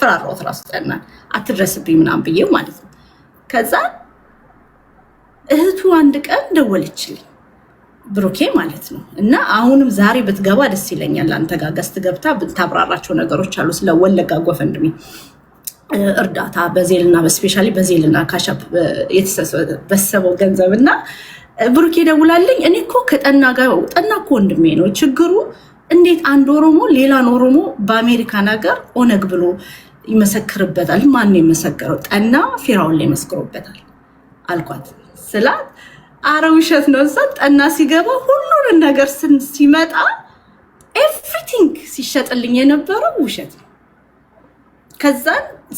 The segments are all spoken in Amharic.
ፈራሮት ራስ ጠና አትድረስብኝ ምናምን ብዬው ማለት ነው። ከዛ እህቱ አንድ ቀን ደወለችልኝ ብሩኬ ማለት ነው። እና አሁንም ዛሬ ብትገባ ደስ ይለኛል አንተ ጋር ገስት ገብታ ብታብራራቸው ነገሮች አሉ ስለ ወለጋ ጎፈንድሚ እርዳታ በዜልና በስፔሻሊ በዜልና ካሻፕ የተሰበሰበው ገንዘብና ብሩኬ ደውላልኝ እኔ እኮ ከጠና ጋር ጠና እኮ ወንድሜ ነው ችግሩ እንዴት አንድ ኦሮሞ ሌላን ኦሮሞ በአሜሪካን ሀገር ኦነግ ብሎ ይመሰክርበታል ማን የመሰከረው ጠና ፊራውን ላይ መስክሮበታል አልኳት ስላት አረ ውሸት ነው እዛ ጠና ሲገባ ሁሉን ነገር ሲመጣ ኤቭሪቲንግ ሲሸጥልኝ የነበረው ውሸት ነው ከዛ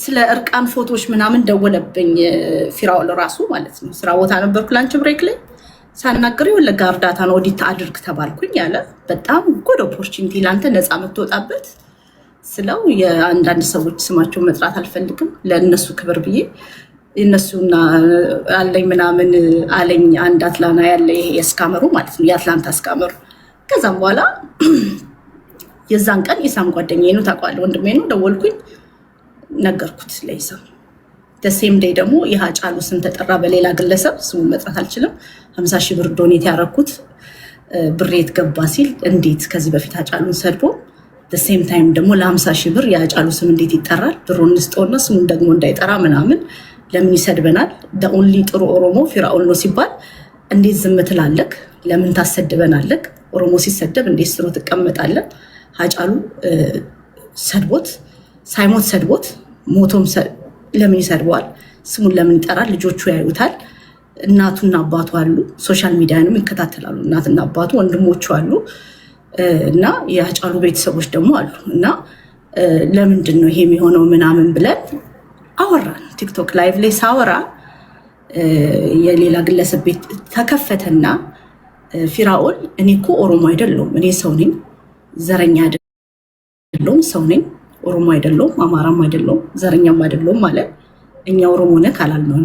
ስለ እርቃን ፎቶዎች ምናምን ደወለብኝ ፊራውል ራሱ ማለት ነው ስራ ቦታ ነበርኩ ላንች ብሬክ ላይ ሳናግረው ወለጋ እርዳታ ነው ኦዲት አድርግ ተባልኩኝ ያለ በጣም ጉድ ኦፖርቹኒቲ ላንተ ነፃ መተወጣበት ስለው የአንዳንድ ሰዎች ስማቸው መጥራት አልፈልግም ለነሱ ክብር ብዬ እነሱና አለኝ ምናምን አለኝ አንድ አትላና ያለ የስካመሩ ማለት ነው የአትላንታ ስካመሩ ከዛም በኋላ የዛን ቀን ኢሳም ጓደኛዬ ነው ታውቃለህ ወንድሜ ነው ደወልኩኝ ነገርኩት ለኢሳም ደሴም ዴይ ደግሞ የሃጫሉ ስም ተጠራ በሌላ ግለሰብ ስሙን መጥራት አልችልም 50,000 ብር ዶኔት ያረኩት ብሬት ገባ ሲል እንዴት ከዚህ በፊት ሃጫሉን ሰድቦ ደሴም ታይም ደግሞ ለ50,000 ብር የሃጫሉ ስም እንዴት ይጠራል ብሩን ንስጦና ስሙን ደግሞ እንዳይጠራ ምናምን ለምን ይሰድበናል ኦንሊ ጥሩ ኦሮሞ ፊራኦል ነው ሲባል እንዴት ዝም ትላለክ ለምን ታሰድበናለክ ኦሮሞ ሲሰደብ እንዴት ስሩ ትቀመጣለህ ሃጫሉ ሰድቦት ሳይሞት ሰድቦት ሞቶም ለምን ይሰድበዋል ስሙን ለምን ይጠራል ልጆቹ ያዩታል እናቱና አባቱ አሉ ሶሻል ሚዲያንም ይከታተላሉ እናትና አባቱ ወንድሞቹ አሉ እና የሃጫሉ ቤተሰቦች ደግሞ አሉ እና ለምንድን ነው ይሄ የሚሆነው ምናምን ብለን አወራን ቲክቶክ ላይቭ ላይ ሳወራ የሌላ ግለሰብ ቤት ተከፈተና ፊራኦል እኔ እኮ ኦሮሞ አይደለም እኔ ሰው ነኝ ዘረኛ አይደለም ሰው ነኝ ኦሮሞ አይደለም አማራም አይደለም ዘረኛም አይደለም ማለት እኛ ኦሮሞ ነን ካላልነው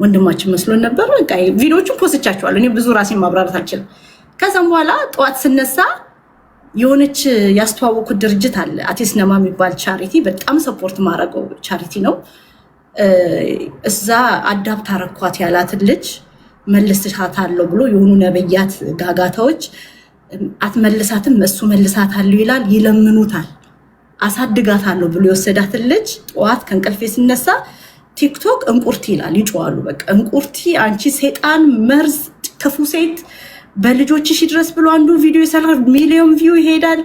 ወንድማችን መስሎን ነበር በቃ ቪዲዮቹን ፖስቻቸዋለሁ እኔ ብዙ ራሴን ማብራራት አልችልም ከዛም በኋላ ጠዋት ስነሳ የሆነች ያስተዋወቁት ድርጅት አለ አቲስ ነማ የሚባል ቻሪቲ በጣም ሰፖርት ማድረገው ቻሪቲ ነው እዛ አዳፕት አረኳት ያላት ልጅ መልስሻታለሁ ብሎ የሆኑ ነብያት ጋጋታዎች አትመልሳትም እሱ መልሳታለሁ ይላል ይለምኑታል አሳድጋታለሁ ብሎ የወሰዳት ልጅ ጠዋት ከንቀልፌ ሲነሳ ቲክቶክ እንቁርቲ ይላል ይጮዋሉ በቃ እንቁርቲ አንቺ ሰይጣን መርዝ ክፉ ሴት በልጆችሽ ድረስ ብሎ አንዱ ቪዲዮ ይሰራል ሚሊዮን ቪው ይሄዳል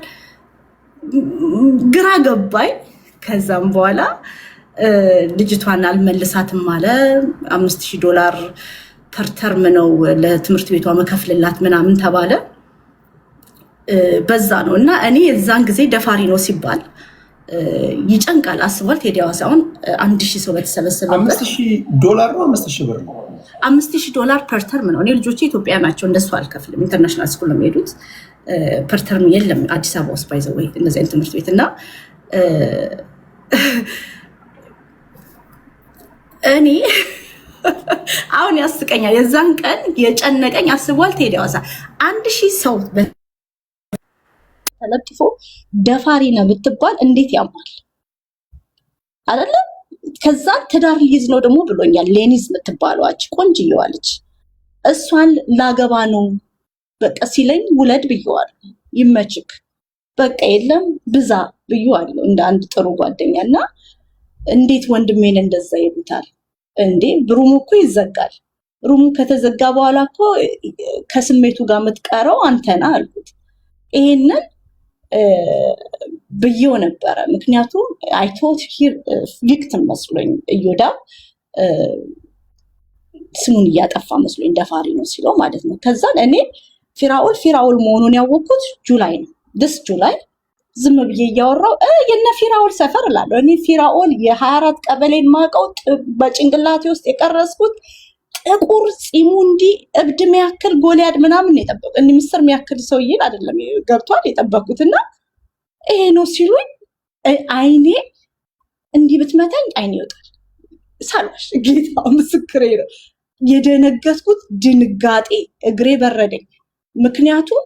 ግራ ገባይ ከዛም በኋላ ልጅቷን አልመልሳትም አለ $5,000 ፐር ተርም ነው ለትምህርት ቤቷ መከፍልላት ምናምን ተባለ በዛ ነው እና እኔ የዛን ጊዜ ደፋሪ ነው ሲባል ይጨንቃል አስቧል ቴዲ አዋሳውን 1,000 ሰው በተሰበሰበበት $5,000 ነው 5,000 ብር ነው $5,000 ፐር ተርም ነው እኔ ልጆቼ ኢትዮጵያ ናቸው እንደሱ አልከፍልም ኢንተርናሽናል ስኩል ነው የሚሄዱት ፐር ተርም የለም አዲስ አበባ ውስጥ ባይዘው ወይ እነዚህ አይነት ትምህርት ቤት እና እኔ አሁን ያስቀኛል የዛን ቀን የጨነቀኝ አስቧል ቴዲ አዋሳ 1,000 ሰው ተለጥፎ ደፋሪ ነው ብትባል እንዴት ያማል አይደለ ከዛ ትዳር ሊይዝ ነው ደግሞ ብሎኛል ሌኒዝ የምትባለዋች ቆንጅየዋ ልጅ እሷን ላገባ ነው በቃ ሲለኝ ውለድ ብየዋል ይመችክ በቃ የለም ብዛ ብየዋለሁ እንደ አንድ ጥሩ ጓደኛና እንዴት ወንድሜን እንደዛ ይሉታል እንዴ ሩሙ እኮ ይዘጋል ሩሙ ከተዘጋ በኋላ እኮ ከስሜቱ ጋር የምትቀረው አንተና አልኩት ይሄንን ብየው ነበረ ምክንያቱም አይ ቶት ሂር ቪክቲም መስሎኝ እዮዳ ስሙን እያጠፋ መስሎኝ ደፋሪ ነው ሲለው ማለት ነው ከዛ እኔ ፊራኦል መሆኑን ያወቅኩት ጁላይ ነው this ጁላይ ዝም ብዬ እያወራው የነ ፊራኦል ሰፈር እላለሁ እኔ ፊራኦል የ24 ቀበሌን ማቀው በጭንቅላቴ ውስጥ የቀረስኩት ጥቁር ፂሙ እንዲ እብድ የሚያክል ጎልያድ ምናምን የጠበቁ እንደ ምስር የሚያክል ሰውዬን አይደለም ገብቷል የጠበቁትና ይሄ ነው ሲሉኝ አይኔ እንዲህ ብትመታኝ አይኔ ይወጣል ሳላሽ ጌታ ምስክሬ ነው የደነገጥኩት ድንጋጤ እግሬ በረደኝ ምክንያቱም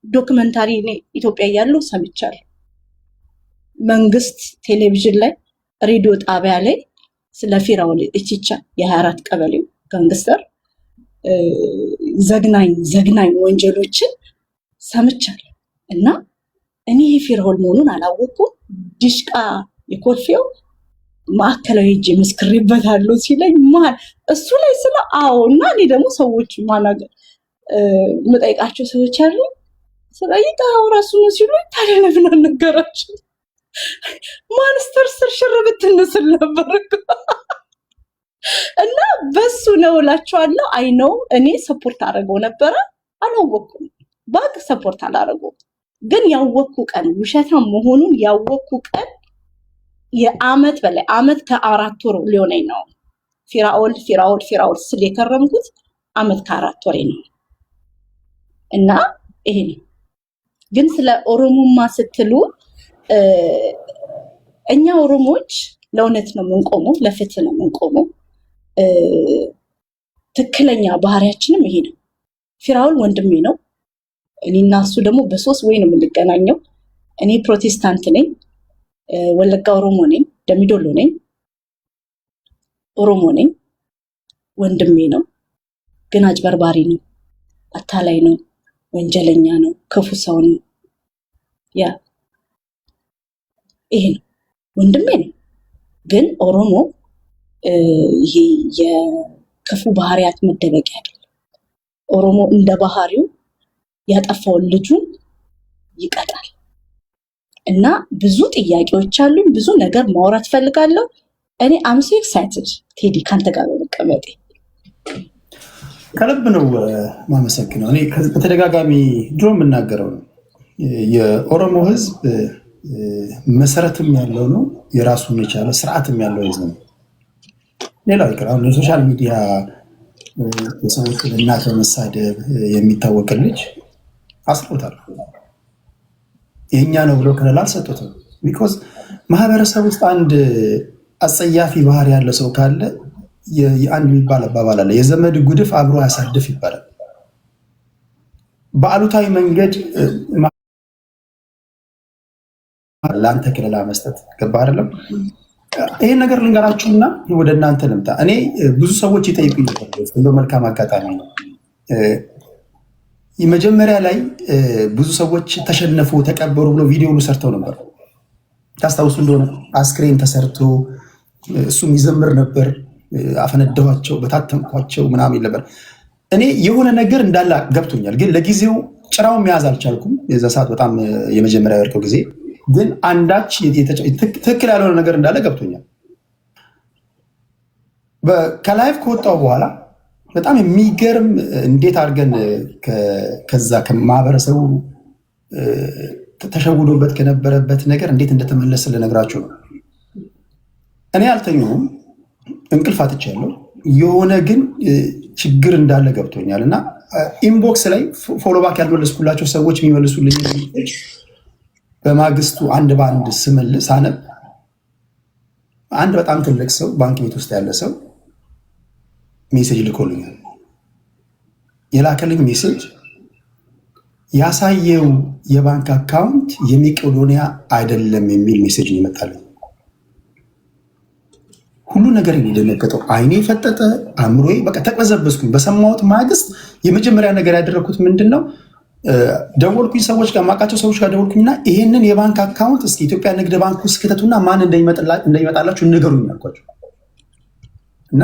ዶክመንታሪ ኢትዮጵያ ያለው ሰምቻለሁ መንግስት ቴሌቪዥን ላይ ሬዲዮ ጣቢያ ላይ ስለ ፊራኦል ኢቲቻ የ24 ቀበሌው ጋንግስተር ዘግናኝ ወንጀሎችን ሰምቻለሁ እና እኔ ፊራኦል መሆኑን አላወቅኩም። ዲሽቃ የኮልፌው ማዕከላዊ ሄጄ መስክሬበታለሁ ሲለኝ ማን እሱ ላይ ስለ አዎ እና እኔ ደግሞ ሰዎች ማናገር መጠይቃቸው ሰዎች አሉ ስለይታው ራሱ ነው ሲሉ ታዲያ ለምን አልነገራችሁ? ማንስተር ስር ሽርብትንስል ነበር እና በሱ ነው እላቸዋለሁ። አይ ነው እኔ ሰፖርት አደረገው ነበረ አላወቅኩም። ባክ ሰፖርት አላደረገው ግን ያወቅኩ ቀን ውሸታም መሆኑን ያወቅኩ ቀን የአመት በላይ አመት ከ4 ወር ሊሆነኝ ነው። ፊራኦል ስል የከረምኩት አመት ከ4 ወር ነው እና ይሄ ነው። ግን ስለ ኦሮሞማ ስትሉ እኛ ኦሮሞዎች ለእውነት ነው የምንቆመው፣ ለፍትህ ነው የምንቆመው። ትክክለኛ ባህሪያችንም ይሄ ነው። ፊራኦል ወንድሜ ነው። እኔና እሱ ደግሞ በሶስት ወይ ነው የምንገናኘው። እኔ ፕሮቴስታንት ነኝ፣ ወለጋ ኦሮሞ ነኝ፣ ደሚዶሎ ነኝ፣ ኦሮሞ ነኝ። ወንድሜ ነው፣ ግን አጭበርባሪ ነው፣ አታላይ ነው፣ ወንጀለኛ ነው፣ ክፉ ሰው ነው። ያ ይሄ ነው ወንድሜ ነው። ግን ኦሮሞ ይሄ የክፉ ባህሪያት መደበቂያ አይደለም። ኦሮሞ እንደ ባህሪው ያጠፋውን ልጁን ይቀጣል። እና ብዙ ጥያቄዎች አሉኝ፣ ብዙ ነገር ማውራት ፈልጋለሁ። እኔ አምሶ ኤክሳይትድ ቴዲ ካንተ ጋር በመቀመጤ ከልብ ነው ማመሰግነው። እኔ በተደጋጋሚ ድሮ የምናገረው ነው የኦሮሞ ህዝብ መሰረትም ያለው ነው፣ የራሱን የቻለ ስርዓትም ያለው ህዝብ ነው። ሌላው ይቅር አሁን የሶሻል ሚዲያ የሰዎችን እናት በመሳደብ የሚታወቅ ልጅ አስሮታል። የእኛ ነው ብሎ ከለላ አልሰጡትም። ቢኮዝ ማህበረሰብ ውስጥ አንድ አጸያፊ ባህሪ ያለ ሰው ካለ የአንድ የሚባል አባባል አለ፣ የዘመድ ጉድፍ አብሮ ያሳድፍ ይባላል። በአሉታዊ መንገድ ለአንተ ከለላ መስጠት ገባ አይደለም። ይሄን ነገር ልንገራችሁና ወደ እናንተ ልምጣ። እኔ ብዙ ሰዎች ይጠይቁኝ ነበር፣ እንደው መልካም አጋጣሚ ነው። መጀመሪያ ላይ ብዙ ሰዎች ተሸነፉ ተቀበሩ ብሎ ቪዲዮ ሁሉ ሰርተው ነበር። ታስታውሱ እንደሆነ አስክሬን ተሰርቶ እሱም ይዘምር ነበር። አፈነዳኋቸው፣ በታተምኳቸው ምናምን ነበር። እኔ የሆነ ነገር እንዳለ ገብቶኛል፣ ግን ለጊዜው ጭራውን መያዝ አልቻልኩም። የዛ ሰዓት በጣም የመጀመሪያ ያወርከው ጊዜ ግን አንዳች ትክክል ያልሆነ ነገር እንዳለ ገብቶኛል። ከላይፍ ከወጣው በኋላ በጣም የሚገርም እንዴት አድርገን ከዛ ከማህበረሰቡ ተሸውዶበት ከነበረበት ነገር እንዴት እንደተመለሰ ልነግራችሁ ነው። እኔ አልተኛውም፣ እንቅልፍ አጥቻለሁ። የሆነ ግን ችግር እንዳለ ገብቶኛል እና ኢንቦክስ ላይ ፎሎ ባክ ያልመለስኩላቸው ሰዎች የሚመልሱልኝ በማግስቱ አንድ በአንድ ስመልስ አነብ አንድ በጣም ትልቅ ሰው ባንክ ቤት ውስጥ ያለ ሰው ሜሴጅ ልኮልኛል። የላከልኝ ሜሴጅ ያሳየው የባንክ አካውንት የመቄዶንያ አይደለም የሚል ሜሴጅ ነው ይመጣልኝ። ሁሉ ነገር የደነገጠው አይኔ ፈጠጠ፣ አእምሮዬ በቃ ተቀበዘበዝኩኝ። በሰማሁት ማግስት የመጀመሪያ ነገር ያደረኩት ምንድነው? ደወልኩኝ፣ ሰዎች ጋር ማውቃቸው ሰዎች ጋር ደወልኩኝና ይሄንን የባንክ አካውንት እስኪ ኢትዮጵያ ንግድ ባንክ ውስጥ ክተቱና ማን እንደሚመጣላችሁ ንገሩኝ አልኳቸው። እና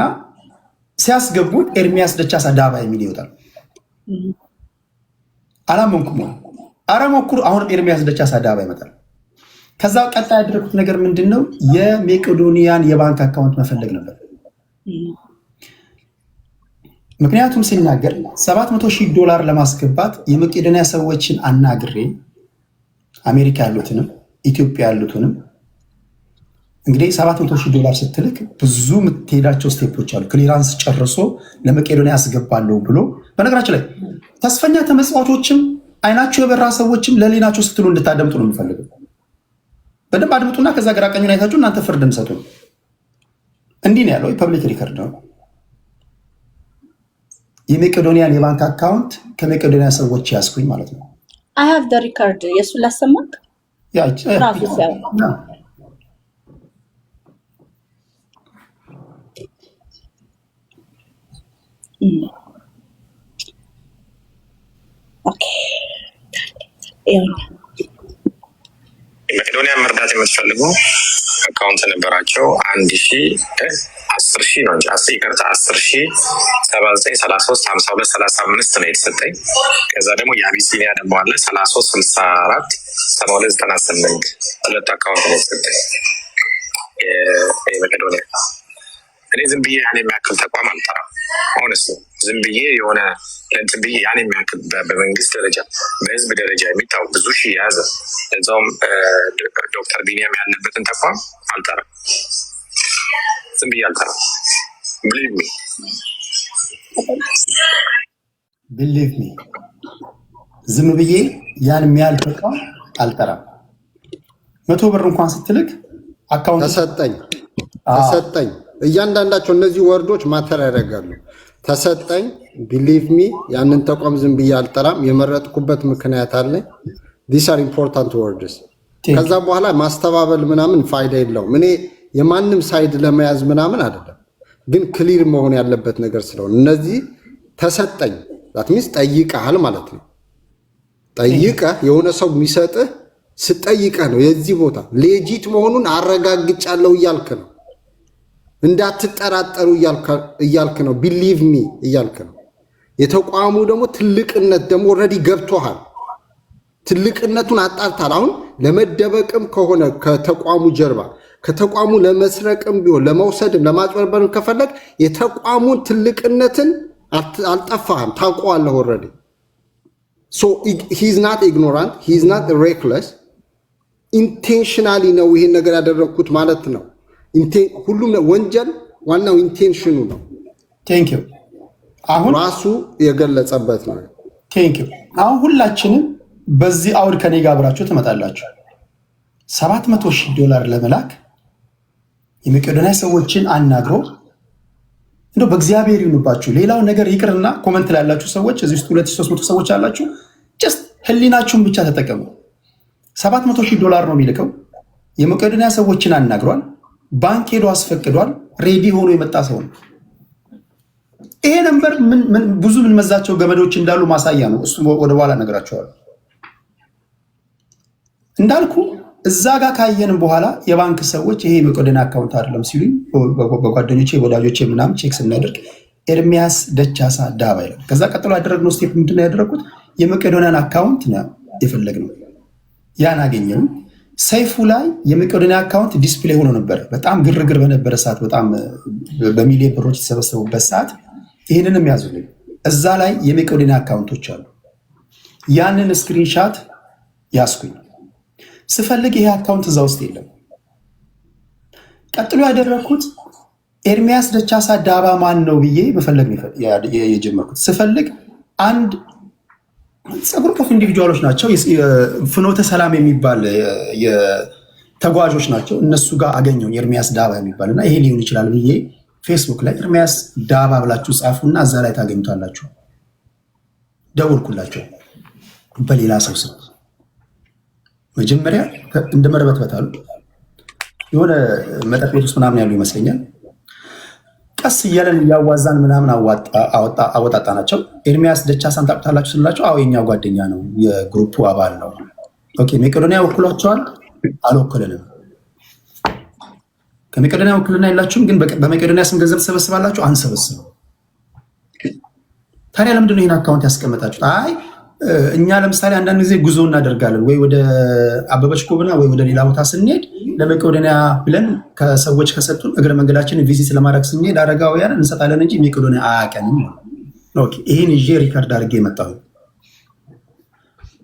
ሲያስገቡ ኤርሚያስ ደቻሳ ዳባ የሚል ይወጣል። አላመንኩም። ኧረ ሞክሩ፣ አሁን ኤርሚያስ ደቻሳ ዳባ ይመጣል። ከዛ ቀጣይ ያደረኩት ነገር ምንድነው? የመቄዶንያን የባንክ አካውንት መፈለግ ነበር። ምክንያቱም ሲናገር $700,000 ለማስገባት የመቄዶንያ ሰዎችን አናግሬ አሜሪካ ያሉትንም ኢትዮጵያ ያሉትንም እንግዲህ $700,000 ስትልክ ብዙ የምትሄዳቸው ስቴፖች አሉ። ክሊራንስ ጨርሶ ለመቄዶንያ ያስገባለሁ ብሎ በነገራችን ላይ ተስፈኛ ተመጽዋቾችም አይናቸው የበራ ሰዎችም ለሌናቸው ስትሉ እንድታደምጡ ነው የምፈልገው። በደንብ አድምጡና ከዛ ግራ ቀኙን አይታችሁ እናንተ ፍርድ እንሰጡ። እንዲህ ነው ያለው፣ የፐብሊክ ሪከርድ ነው። የመቄዶንያን የባንክ አካውንት ከመቄዶንያ ሰዎች ያስኩኝ ማለት ነው። I have the record የሱ ላሰማክ ኦኬ መቄዶንያ መርዳት የምትፈልጉ አካውንት ነበራቸው 10,000 ነው እንጂ ይቅርታ 10,079,33,52,35 ነው የተሰጠኝ። ከዛ ደግሞ የአቢሲኒያ ደግሞ አለ 33,64,72,98 ሁለት አካውንት ነው የተሰጠኝ የመቄዶንያ። እኔ ዝም ብዬ ያን የሚያክል ተቋም አልጠራም። ሆነስ ዝም ብዬ የሆነ እንትን ብዬ ያን የሚያክል በመንግስት ደረጃ በህዝብ ደረጃ የሚታወቅ ብዙ ሺህ የያዘ እዛውም ዶክተር ቢኒያም ያለበትን ተቋም አልጠራም። ዝም ብዬ አልጠራም። ቢሊቭ ሚ ዝም ብዬ ያን የሚያህል ተቋም አልጠራም። 100 ብር እንኳን ስትልክ አካውንት ተሰጠኝ እያንዳንዳቸው እነዚህ ወርዶች ማተር ያደርጋሉ። ተሰጠኝ ቢሊቭ ሚ ያንን ተቋም ዝም ብዬ አልጠራም። የመረጥኩበት ምክንያት አለኝ። ዲስ አር ኢምፖርታንት ወርድስ። ከዛ በኋላ ማስተባበል ምናምን ፋይዳ የለውም። እኔ የማንም ሳይድ ለመያዝ ምናምን አይደለም፣ ግን ክሊር መሆን ያለበት ነገር ስለሆነ እነዚህ ተሰጠኝ ዛት ሚንስ ጠይቀሃል ማለት ነው። ጠይቀህ የሆነ ሰው የሚሰጥህ ስጠይቀህ ነው የዚህ ቦታ ሌጂት መሆኑን አረጋግጫለሁ እያልክ ነው። እንዳትጠራጠሩ እያልክ ነው። ቢሊቭ ሚ እያልክ ነው። የተቋሙ ደግሞ ትልቅነት ደግሞ ኦልሬዲ ገብቶሃል። ትልቅነቱን አጣርታል። አሁን ለመደበቅም ከሆነ ከተቋሙ ጀርባ ከተቋሙ ለመስረቅም ቢሆን ለመውሰድም ለማጭበርበርም ከፈለግ የተቋሙን ትልቅነትን አልጠፋህም፣ ታውቀዋለህ ኦልሬዲ። ሶ ሂዝ ናት ኢግኖራንት ሂዝ ናት ሬክለስ። ኢንቴንሽናሊ ነው ይሄን ነገር ያደረግኩት ማለት ነው። ሁሉም ወንጀል ዋናው ኢንቴንሽኑ ነው። ቴንኪው አሁን ራሱ የገለጸበት ነው። ቴንኪው አሁን ሁላችንም በዚህ አውድ ከኔ ጋር አብራችሁ ትመጣላችሁ። $700,000 ለመላክ የመቄዶንያ ሰዎችን አናግሮ እንደው በእግዚአብሔር ይሁንባችሁ። ሌላው ነገር ይቅርና ኮመንት ላይ ያላችሁ ሰዎች እዚህ ውስጥ 2300 ሰዎች አላችሁ። ጀስት ህሊናችሁን ብቻ ተጠቀሙ። $700,000 ነው የሚልከው። የመቄዶንያ ሰዎችን አናግሯል። ባንክ ሄዶ አስፈቅዷል። ሬዲ ሆኖ የመጣ ሰው ነው። ይሄ ነምበር ብዙ የምንመዛቸው ገመዶች እንዳሉ ማሳያ ነው። እሱ ወደ በኋላ እነግራቸዋለሁ። እንዳልኩ እዛ ጋር ካየንም በኋላ የባንክ ሰዎች ይሄ የመቄዶንያ አካውንት አይደለም ሲሉኝ በጓደኞቼ ወዳጆቼ ምናምን ቼክ ስናደርግ ኤርሚያስ ደቻሳ ዳባ ይላል። ከዛ ቀጥሎ ያደረግነው ስቴፕ ምንድን ነው ያደረግኩት? የመቄዶንያን አካውንት ነው የፈለግነው። ያን አገኘንም። ሰይፉ ላይ የመቄዶንያ አካውንት ዲስፕሌይ ሆኖ ነበር። በጣም ግርግር በነበረ ሰዓት፣ በጣም በሚሊዮን ብሮች የተሰበሰቡበት ሰዓት ይህንንም ያዙልኝ። እዛ ላይ የመቄዶንያ አካውንቶች አሉ። ያንን ስክሪንሻት ያስኩኝ። ስፈልግ ይሄ አካውንት እዛ ውስጥ የለም። ቀጥሎ ያደረግኩት ኤርሚያስ ደቻሳ ዳባ ማን ነው ብዬ መፈለግ የጀመርኩት። ስፈልግ አንድ ፀጉር ከፍ ኢንዲቪጁዋሎች ናቸው። ፍኖተ ሰላም የሚባል ተጓዦች ናቸው። እነሱ ጋር አገኘውን ኤርሚያስ ዳባ የሚባል እና ይሄ ሊሆን ይችላል ብዬ ፌስቡክ ላይ ኤርሚያስ ዳባ ብላችሁ ጻፉና እዛ ላይ ታገኙታላችሁ። ደውልኩላቸው በሌላ ሰው ስም። መጀመሪያ እንደ መርበትበት አሉ። የሆነ መጠጥ ቤት ውስጥ ምናምን ያሉ ይመስለኛል። ቀስ እያለን እያዋዛን ምናምን አወጣጣ ናቸው። ኤርሚያስ ደቻሳን ታውቁታላችሁ ስላቸው፣ አዎ የኛ ጓደኛ ነው፣ የግሩፑ አባል ነው። ኦኬ መቄዶንያ ወክሏቸዋል? አልወከለንም። ከመቄዶንያ ውክልና የላችሁም፣ ግን በመቄዶንያ ስም ገንዘብ ትሰበስባላችሁ? አንሰበስብም። ታዲያ ለምንድን ነው ይህን አካውንት ያስቀመጣችሁት? አይ እኛ ለምሳሌ አንዳንድ ጊዜ ጉዞ እናደርጋለን፣ ወይ ወደ አበበች ጎብና ወይ ወደ ሌላ ቦታ ስንሄድ ለመቄዶንያ ብለን ከሰዎች ከሰጡን እግረ መንገዳችንን ቪዚት ለማድረግ ስንሄድ አረጋውያን እንሰጣለን እንጂ መቄዶንያ አያውቀንም። ይህን ይዤ ሪከርድ አድርጌ የመጣሁ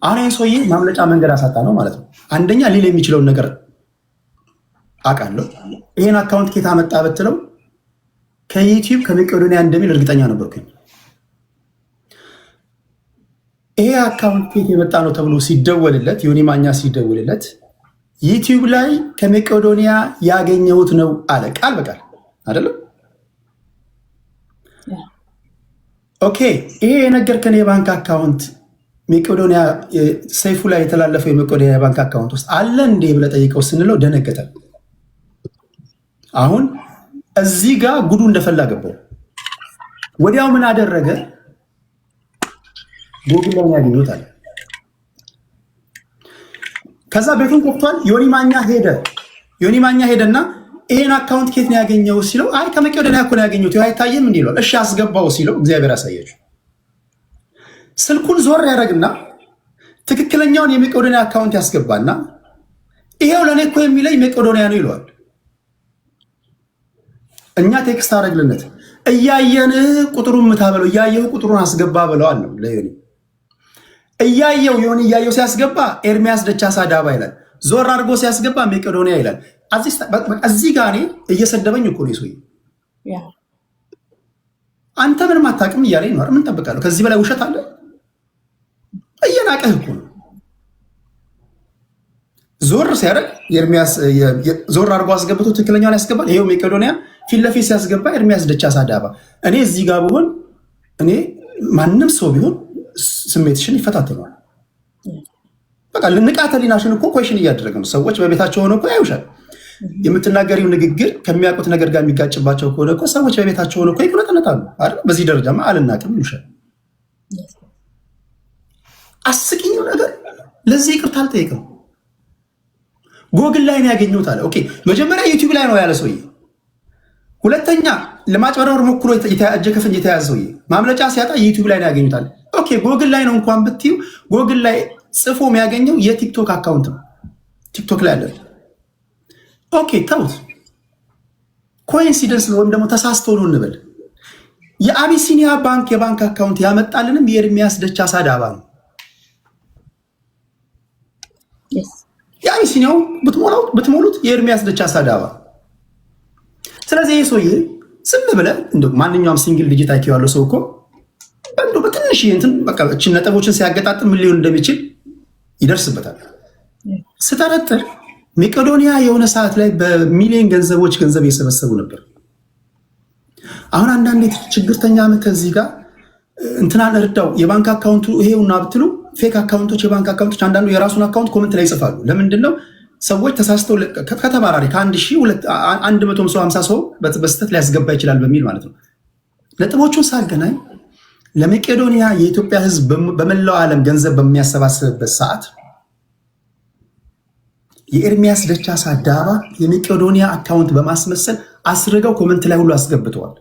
አሁን ይህን ሰውዬ ማምለጫ መንገድ አሳጣ ነው ማለት ነው። አንደኛ ሌላ የሚችለውን ነገር አውቃለሁ። ይህን አካውንት ኬታ መጣ ብትለው ከዩቲዩብ ከመቄዶንያ እንደሚል እርግጠኛ ነበርኩኝ። ይሄ አካውንት ኬት የመጣ ነው ተብሎ ሲደወልለት፣ ዮኒ ማኛ ሲደውልለት ዩቲዩብ ላይ ከመቄዶንያ ያገኘሁት ነው አለ። ቃል በቃል አይደለም። ኦኬ ይሄ የነገርከን የባንክ አካውንት መቄዶንያ ሰይፉ ላይ የተላለፈው የመቄዶንያ የባንክ አካውንት ውስጥ አለ እንዴ ብለህ ጠይቀው ስንለው ደነገጠ። አሁን እዚህ ጋር ጉዱ እንደፈላ ገባው። ወዲያው ምን አደረገ? ጎግል ላይ ያገኙታል። ከዛ ቤቱን ቆፍቷል። ዮኒ ማኛ ሄደና ይሄን አካውንት ኬት ነው ያገኘው ሲለው አይ ከመቄዶንያ እኮ ነው ያገኘሁት አይታየም እንዴ ይላል። እሺ አስገባው ሲለው እግዚአብሔር ያሳያችሁ። ስልኩን ዞር ያደርግና ትክክለኛውን የመቄዶንያ አካውንት ያስገባና ይሄው ለኔ እኮ የሚለኝ መቄዶንያ ነው ይለዋል። እኛ ቴክስት አደረግልነት እያየን ቁጥሩን ምታበለው እያየው ቁጥሩን አስገባ ብለዋል ነው ለዮኒ ዮኒ እያየው ሲያስገባ ኤርሚያስ ደቻሳ ዳባ ይላል። ዞር አድርጎ ሲያስገባ መቄዶንያ ይላል። እዚህ ጋር እኔ እየሰደበኝ እኮ ነው ሰውዬ። አንተ ምንም አታውቅም እያለኝ ነው። ምን ጠብቃለሁ? ከዚህ በላይ ውሸት አለ? እየናቀህ እኮ ነው። ዞር ሲያደርግ ኤርሚያስ ዞር አድርጎ አስገብቶ ትክክለኛውን ያስገባል። ይሄው መቄዶንያ ፊት ለፊት ሲያስገባ ኤርሚያስ ደቻሳ ዳባ። እኔ እዚህ ጋር ብሆን እኔ ማንም ሰው ቢሆን ስሜትሽን ይፈታተናል። በቃ ንቃተ ህሊናሽን እኮ ኮሽን እያደረገ ነው። ሰዎች በቤታቸው ሆነው እኮ ያዩሻል። የምትናገሪው ንግግር ከሚያውቁት ነገር ጋር የሚጋጭባቸው ከሆነ እኮ ሰዎች በቤታቸው ሆነው እኮ ይቁነጠነጣሉ አይደል? በዚህ ደረጃማ አልናቅም ይሉሻል። አስቂኝው ነገር ለዚህ ይቅርታ አልጠየቅም። ጎግል ላይ ነው ያገኘሁት አለ። ኦኬ መጀመሪያ ዩቲዩብ ላይ ነው ያለ ሰውዬ። ሁለተኛ ለማጭበርበር ሞክሮ እጀ ከፍንጅ የተያዘ ሰውዬ ማምለጫ ሲያጣ ዩቲዩብ ላይ ነው ያገኙት አለ። ኦኬ ጎግል ላይ ነው እንኳን ብትዩ ጎግል ላይ ጽፎ የሚያገኘው የቲክቶክ አካውንት ነው። ቲክቶክ ላይ አለ። ኦኬ ተውት። ኮኢንሲደንስ ወይም ደግሞ ተሳስቶ ነው እንበል። የአቢሲኒያ ባንክ የባንክ አካውንት ያመጣልንም የኤርሚያስ ደቻሳ ዳባ ነው። የአቢሲኒያው ብትሞሉት የኤርሚያስ ደቻሳ ዳባ። ስለዚህ ይህ ሰውዬ ዝም ብለህ እንደው ማንኛውም ሲንግል ዲጂት አይኪው ያለው ሰው እኮ እንደው በትንሽ እንትን በቃ እችን ነጥቦችን ሲያገጣጥም ምን ሊሆን እንደሚችል ይደርስበታል። ስጠረጥር መቄዶንያ የሆነ ሰዓት ላይ በሚሊዮን ገንዘቦች ገንዘብ እየሰበሰቡ ነበር። አሁን አንዳንድ ችግርተኛ ዓመት ከዚህ ጋር እንትናን እርዳው የባንክ አካውንቱ ይሄውና ብትሉ ፌክ አካውንቶች የባንክ አካውንቶች አንዳንዱ የራሱን አካውንት ኮመንት ላይ ይጽፋሉ። ለምንድን ነው ሰዎች ተሳስተው ከተባራሪ ከ1150 ሰው በስተት ሊያስገባ ይችላል በሚል ማለት ነው። ነጥቦቹን ሳገናኝ ለመቄዶንያ የኢትዮጵያ ሕዝብ በመላው ዓለም ገንዘብ በሚያሰባስብበት ሰዓት የኤርሚያስ ደቻሳ ዳባ የመቄዶንያ አካውንት በማስመሰል አስርገው ኮመንት ላይ ሁሉ አስገብተዋል።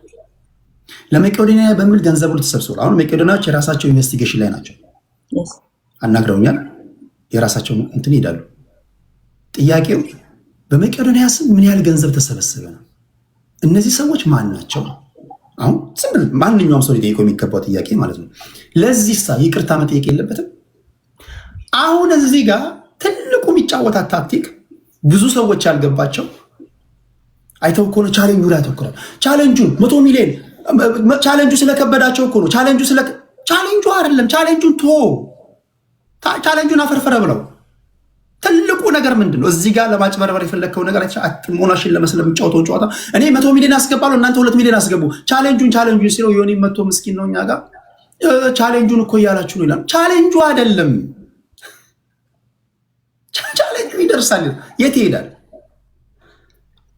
ለመቄዶንያ በሚል ገንዘብ ሁሉ ተሰብስቧል። አሁን መቄዶንያዎች የራሳቸው ኢንቨስቲጌሽን ላይ ናቸው። አናግረውኛል። የራሳቸው እንትን ይሄዳሉ። ጥያቄው በመቄዶንያ ስም ምን ያህል ገንዘብ ተሰበሰበ ነው። እነዚህ ሰዎች ማን ናቸው? አሁን ማንኛውም ሰው ሊጠይቀው የሚገባው ጥያቄ ማለት ነው። ለዚህ ይቅርታ መጠየቅ የለበትም። አሁን እዚህ ጋር ትልቁ የሚጫወታት ታክቲክ ብዙ ሰዎች ያልገባቸው አይተው እኮ ነው። ቻሌንጁ ላይ ያተኩራል። ቻሌንጁን 100 ሚሊዮን ቻሌንጁ ስለከበዳቸው እኮ ነው። ቻሌንጁ አይደለም። ቻሌንጁን ቻሌንጁን አፈርፈረ ብለው ትልቁ ነገር ምንድን ነው? እዚህ ጋር ለማጭበርበር የፈለግከው ነገር ሞናሽን ለመስለም የሚጫወተውን ጨዋታ እኔ 100 ሚሊዮን አስገባለሁ እናንተ 2 ሚሊዮን አስገቡ። ቻሌንጁን ሲለው ዮኒ መቶ ምስኪን ነው። እኛ ጋር ቻሌንጁን እኮ እያላችሁ ነው ይላል። ቻሌንጁ አይደለም። ቻሌንጁ ይደርሳል። የት ይሄዳል?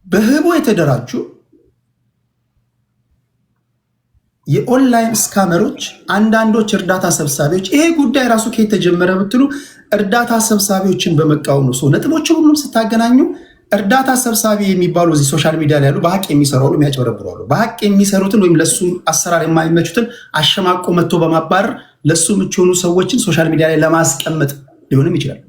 በህቦ የተደራጁ የኦንላይን ስካመሮች፣ አንዳንዶች እርዳታ ሰብሳቢዎች። ይሄ ጉዳይ ራሱ ከተጀመረ ብትሉ እርዳታ ሰብሳቢዎችን በመቃወም ነው። ነጥቦችን ሁሉም ስታገናኙ እርዳታ ሰብሳቢ የሚባሉ እዚህ ሶሻል ሚዲያ ላይ ያሉ በሀቅ የሚሰሩ የሚያጭበረብሩ አሉ። በሀቅ የሚሰሩትን ወይም ለሱ አሰራር የማይመቹትን አሸማቆ መጥቶ በማባረር ለሱ ምቹ የሆኑ ሰዎችን ሶሻል ሚዲያ ላይ ለማስቀመጥ ሊሆንም ይችላል።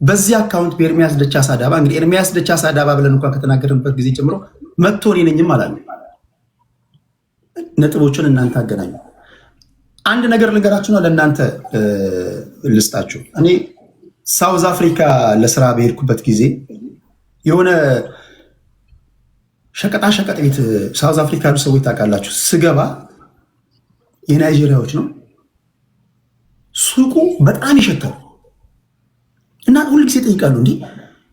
በዚህ አካውንት በኤርሚያስ ደቻሳ ዳባ እንግዲህ ኤርሚያስ ደቻሳ ዳባ ብለን እንኳን ከተናገርንበት ጊዜ ጀምሮ መጥቶ እኔ ነኝም አላለ። ነጥቦቹን እናንተ አገናኙ። አንድ ነገር ልንገራችሁና ለእናንተ ልስጣችሁ። እኔ ሳውዝ አፍሪካ ለስራ በሄድኩበት ጊዜ የሆነ ሸቀጣ ቤት ሳውዝ አፍሪካ ያሉ ሰዎች ታውቃላችሁ። ስገባ የናይጄሪያዎች ነው። ሱቁ በጣም ይሸታል እና ሁልጊዜ ጠይቃሉ፣ እንዲህ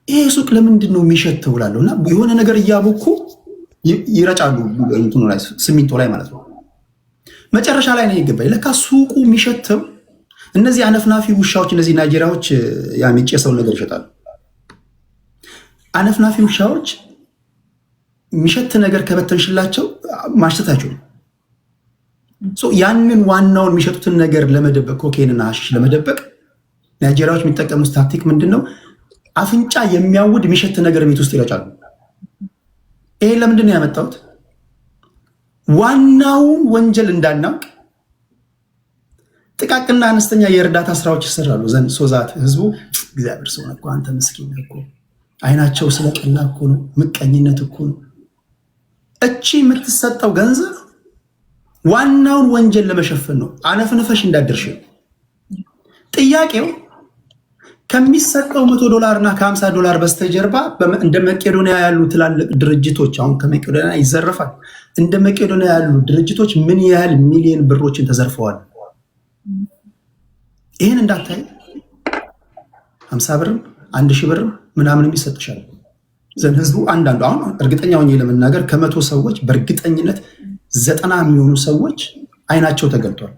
ይሄ ሱቅ ለምንድን ነው የሚሸተው እላለሁ። እና የሆነ ነገር እያቦኩ ይረጫሉ እንትኑ ላይ ሲሚንቶ ላይ ማለት ነው። መጨረሻ ላይ ነው ይገባኝ ለካ ሱቁ የሚሸተው እነዚህ አነፍናፊ ውሻዎች፣ እነዚህ ናይጄሪያዎች የሚጨሰውን ነገር ይሸጣሉ። አነፍናፊ ውሻዎች የሚሸት ነገር ከበተንሽላቸው ማሽተታቸው ያንን ዋናውን የሚሸጡትን ነገር ለመደበቅ ኮኬንና ሐሺሽ ለመደበቅ ናይጄሪያዎች የሚጠቀሙት ታክቲክ ምንድነው? አፍንጫ የሚያውድ የሚሸት ነገር ቤት ውስጥ ይረጫሉ። ይሄ ለምንድን ነው ያመጣሁት? ዋናውን ወንጀል እንዳናውቅ ጥቃቅንና አነስተኛ የእርዳታ ስራዎች ይሰራሉ ዘንድ ሶዛት ህዝቡ እግዚአብሔር ሰው ነው አንተ ምስኪን እኮ አይናቸው ስለቀላ እኮ ነው፣ ምቀኝነት እኮ ነው። እቺ የምትሰጠው ገንዘብ ዋናውን ወንጀል ለመሸፈን ነው። አነፍንፈሽ እንዳደርሽ ጥያቄው ከሚሰጠው $100 እና ከ$50 በስተጀርባ እንደ መቄዶንያ ያሉ ትላልቅ ድርጅቶች አሁን ከመቄዶንያ ይዘረፋል። እንደ መቄዶንያ ያሉ ድርጅቶች ምን ያህል ሚሊዮን ብሮችን ተዘርፈዋል? ይሄን እንዳታይ 50 ብርም 1000 ብርም ምናምን ይሰጥሻል ዘን ህዝቡ አንዳንዱ አሁን እርግጠኛ ሆኜ ለመናገር ከ100 ሰዎች በእርግጠኝነት 90 የሚሆኑ ሰዎች አይናቸው ተገልጧል።